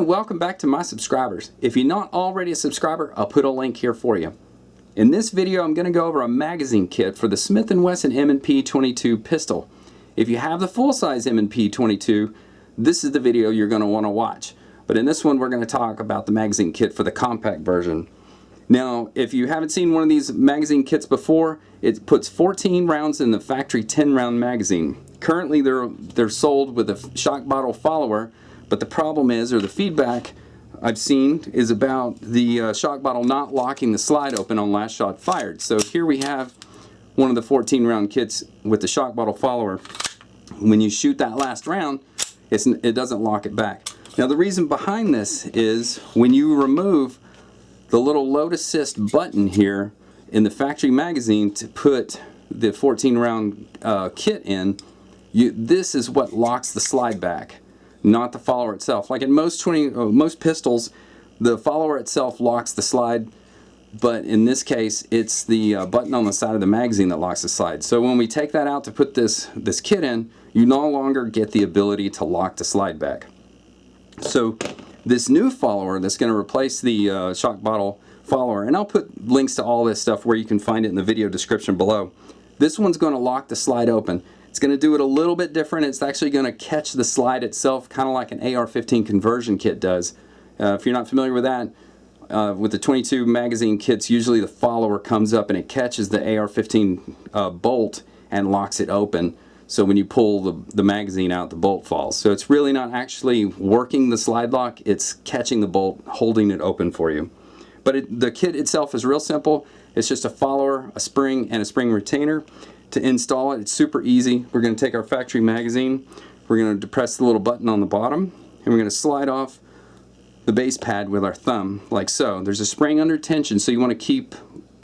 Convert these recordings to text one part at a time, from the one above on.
and welcome back to my subscribers. If you're not already a subscriber, I'll put a link here for you. In this video, I'm going to go over a magazine kit for the Smith Wesson M&P-22 pistol. If you have the full-size M&P-22, this is the video you're going to want to watch. But in this one, we're going to talk about the magazine kit for the compact version. Now, if you haven't seen one of these magazine kits before, it puts 14 rounds in the factory 10-round magazine. Currently, they're sold with a shock bottle follower, but the problem is, or the feedback I've seen, is about the shock bottle not locking the slide open on last shot fired. So here we have one of the 14-round kits with the shock bottle follower. When you shoot that last round, it doesn't lock it back. Now, the reason behind this is when you remove the little load assist button here in the factory magazine to put the 14-round kit in, this is what locks the slide back, not the follower itself. Like in most pistols, the follower itself locks the slide, but in this case, it's the button on the side of the magazine that locks the slide. So when we take that out to put this kit in, you no longer get the ability to lock the slide back. So this new follower that's going to replace the shock bottle follower, and I'll put links to all this stuff where you can find it in the video description below. This one's going to lock the slide open. It's going to do it a little bit different. It's actually going to catch the slide itself, kind of like an AR-15 conversion kit does. If you're not familiar with that, with the 22 magazine kits, usually the follower comes up and it catches the AR-15 bolt and locks it open. So when you pull the magazine out, the bolt falls. So it's really not actually working the slide lock, it's catching the bolt, holding it open for you. But the kit itself is real simple. It's just a follower, a spring, and a spring retainer. To install it, it's super easy. We're going to take our factory magazine, we're going to depress the little button on the bottom, and we're going to slide off the base pad with our thumb, like so. There's a spring under tension, so you want to keep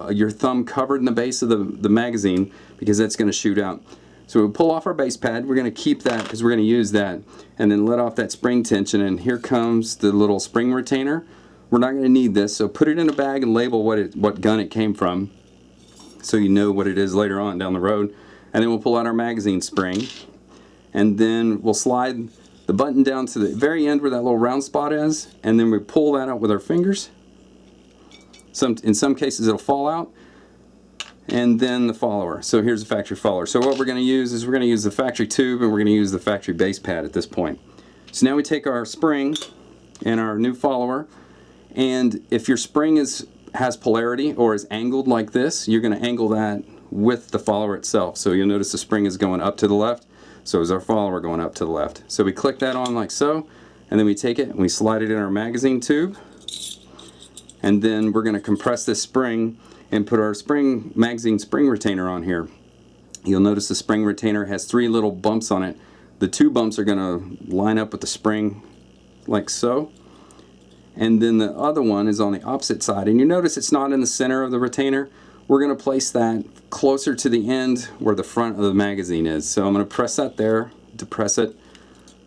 your thumb covered in the base of the magazine because that's going to shoot out. So we'll pull off our base pad, we're going to keep that because we're going to use that, and then let off that spring tension, and here comes the little spring retainer. We're not going to need this, so put it in a bag and label what gun it came from, so you know what it is later on down the road. And then we'll pull out our magazine spring, and then we'll slide the button down to the very end where that little round spot is, and then we pull that out with our fingers. In some cases it'll fall out, and then the follower. So here's the factory follower. So what we're going to use is we're going to use the factory tube, and we're going to use the factory base pad at this point. So now we take our spring and our new follower, and if your spring has polarity or is angled like this, you're going to angle that with the follower itself. So you'll notice the spring is going up to the left, so is our follower going up to the left. So we click that on like so, and then we take it and we slide it in our magazine tube, and then we're going to compress this spring and put our magazine spring retainer on here. You'll notice the spring retainer has 3 little bumps on it. The 2 bumps are going to line up with the spring like so, and then the other one is on the opposite side, and you notice it's not in the center of the retainer. We're going to place that closer to the end where the front of the magazine is. So I'm going to press that there, depress it,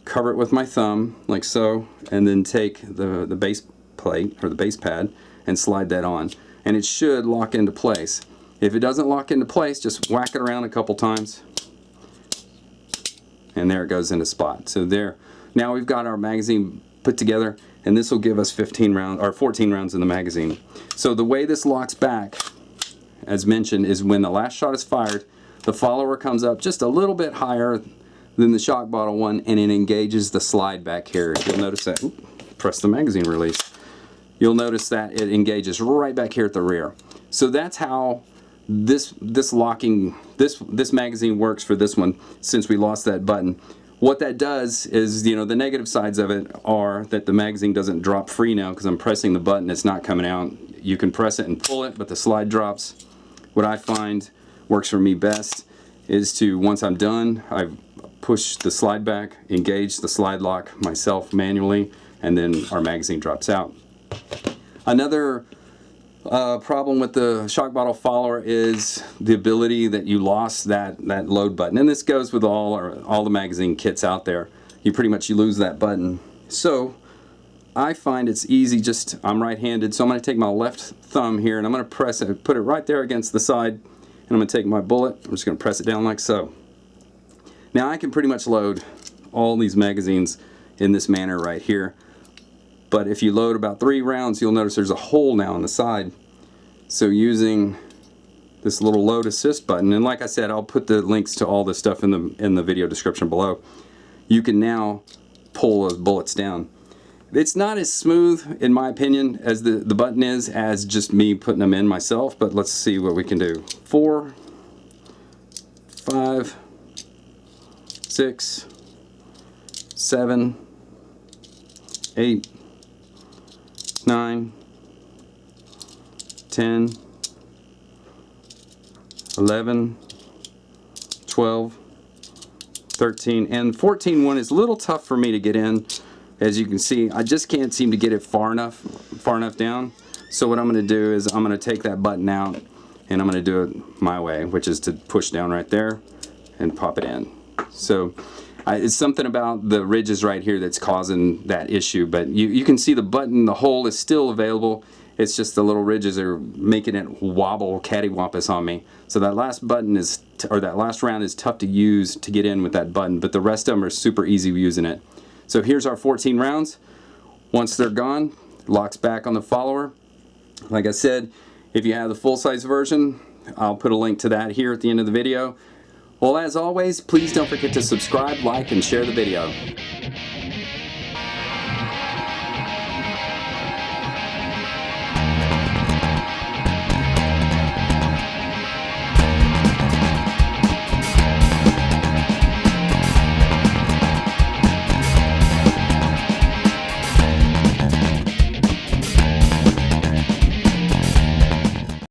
cover it with my thumb like so, and then take the base plate or the base pad and slide that on, and it should lock into place. If it doesn't lock into place, just whack it around a couple times, and there it goes into spot. So there, now we've got our magazine put together, and this will give us 14 rounds in the magazine. So the way this locks back, as mentioned, is when the last shot is fired, the follower comes up just a little bit higher than the shock bottle one, and it engages the slide back here. You'll notice that, press the magazine release. You'll notice that it engages right back here at the rear. So that's how this magazine works for this one, since we lost that button. What that does is, the negative sides of it are that the magazine doesn't drop free now because I'm pressing the button, it's not coming out. You can press it and pull it, but the slide drops. What I find works for me best is to, once I'm done, I push the slide back, engage the slide lock myself manually, and then our magazine drops out. Another problem with the shock bottle follower is the ability that you lost that load button, and this goes with all the magazine kits out there. You lose that button. So I find it's easy. I'm right-handed, so I'm going to take my left thumb here and I'm going to press it, put it right there against the side, and I'm going to take my bullet. I'm just going to press it down like so. Now I can pretty much load all these magazines in this manner right here. But if you load about 3 rounds, you'll notice there's a hole now on the side. So using this little load assist button, and like I said, I'll put the links to all this stuff in the video description below, you can now pull those bullets down. It's not as smooth, in my opinion, as the button is, as just me putting them in myself, but let's see what we can do. 4, 5, 6, 7, 8, 9, 10, 11, 12, 13, and 14 one is a little tough for me to get in. As you can see, I just can't seem to get it far enough down. So what I'm going to do is I'm going to take that button out and I'm going to do it my way, which is to push down right there and pop it in. So it's something about the ridges right here that's causing that issue, but you can see the button, the hole is still available. It's just the little ridges are making it wobble cattywampus on me. So that last button is, or that last round is tough to use to get in with that button, but the rest of them are super easy using it. So here's our 14 rounds. Once they're gone, locks back on the follower. Like I said, if you have the full-size version, I'll put a link to that here at the end of the video. Well, as always, please don't forget to subscribe, like, and share the video.